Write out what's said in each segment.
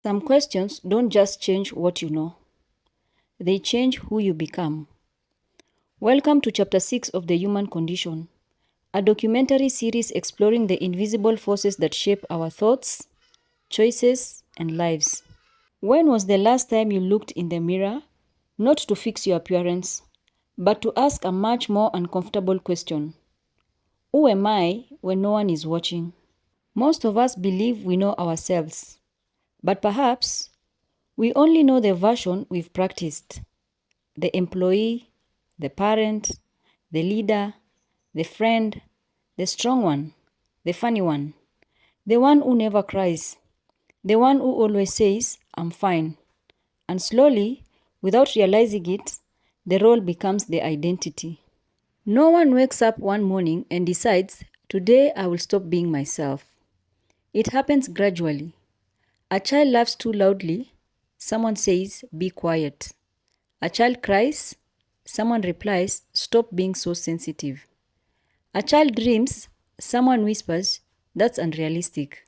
Some questions don't just change what you know, they change who you become. Welcome to Chapter 6 of The Human Condition, a documentary series exploring the invisible forces that shape our thoughts, choices, and lives. When was the last time you looked in the mirror, not to fix your appearance, but to ask a much more uncomfortable question? Who am I when no one is watching? Most of us believe we know ourselves, but perhaps we only know the version we've practiced. The employee, the parent, the leader, the friend, the strong one, the funny one, the one who never cries, the one who always says, "I'm fine." And slowly, without realizing it, the role becomes the identity. No one wakes up one morning and decides, "Today I will stop being myself." It happens gradually. A child laughs too loudly, someone says, "Be quiet." A child cries, someone replies, "Stop being so sensitive." A child dreams, someone whispers, "That's unrealistic."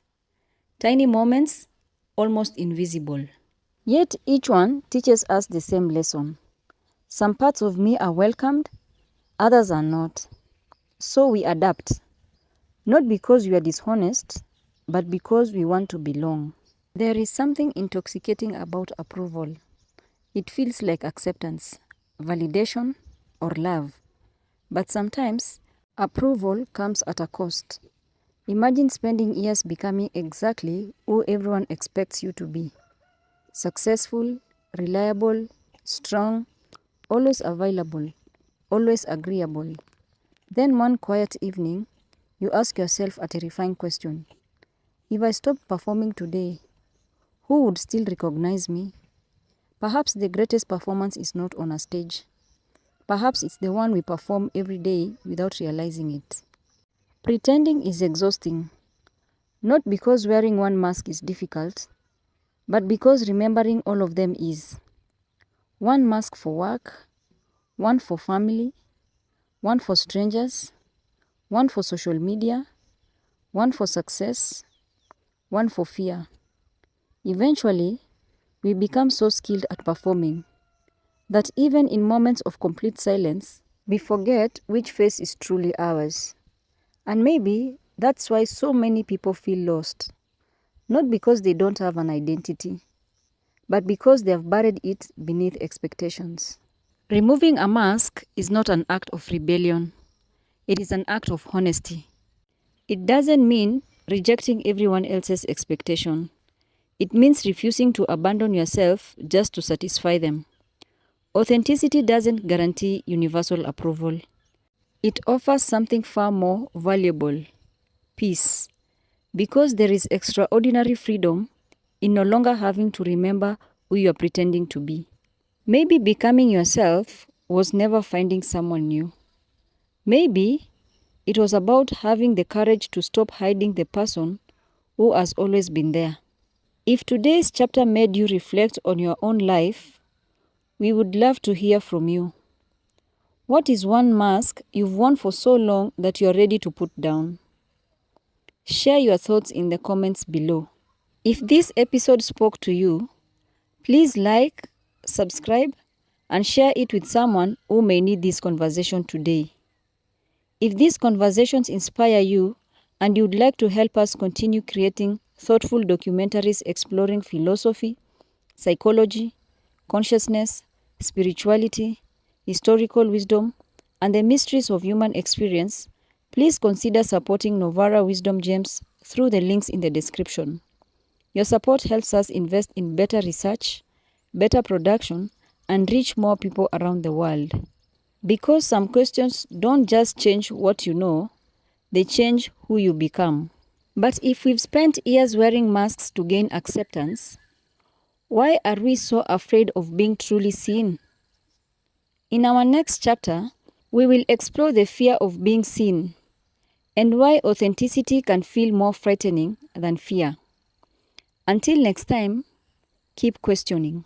Tiny moments, almost invisible. Yet each one teaches us the same lesson. Some parts of me are welcomed, others are not. So we adapt, not because we are dishonest, but because we want to belong. There is something intoxicating about approval. It feels like acceptance, validation, or love. But sometimes, approval comes at a cost. Imagine spending years becoming exactly who everyone expects you to be. Successful, reliable, strong, always available, always agreeable. Then one quiet evening, you ask yourself a terrifying question. If I stopped performing today, who would still recognize me? Perhaps the greatest performance is not on a stage. Perhaps it's the one we perform every day without realizing it. Pretending is exhausting, not because wearing one mask is difficult, but because remembering all of them is. One mask for work, one for family, one for strangers, one for social media, one for success, one for fear. Eventually, we become so skilled at performing that even in moments of complete silence, we forget which face is truly ours. And maybe that's why so many people feel lost. Not because they don't have an identity, but because they have buried it beneath expectations. Removing a mask is not an act of rebellion. It is an act of honesty. It doesn't mean rejecting everyone else's expectation. It means refusing to abandon yourself just to satisfy them. Authenticity doesn't guarantee universal approval. It offers something far more valuable: peace. Because there is extraordinary freedom in no longer having to remember who you are pretending to be. Maybe becoming yourself was never finding someone new. Maybe it was about having the courage to stop hiding the person who has always been there. If today's chapter made you reflect on your own life, we would love to hear from you. What is one mask you've worn for so long that you're ready to put down? Share your thoughts in the comments below. If this episode spoke to you, please like, subscribe, and share it with someone who may need this conversation today. If these conversations inspire you and you'd like to help us continue creating thoughtful documentaries exploring philosophy, psychology, consciousness, spirituality, historical wisdom, and the mysteries of human experience, please consider supporting Novara Wisdom Gems through the links in the description. Your support helps us invest in better research, better production, and reach more people around the world. Because some questions don't just change what you know, they change who you become. But if we've spent years wearing masks to gain acceptance, why are we so afraid of being truly seen? In our next chapter, we will explore the fear of being seen and why authenticity can feel more frightening than fear. Until next time, keep questioning.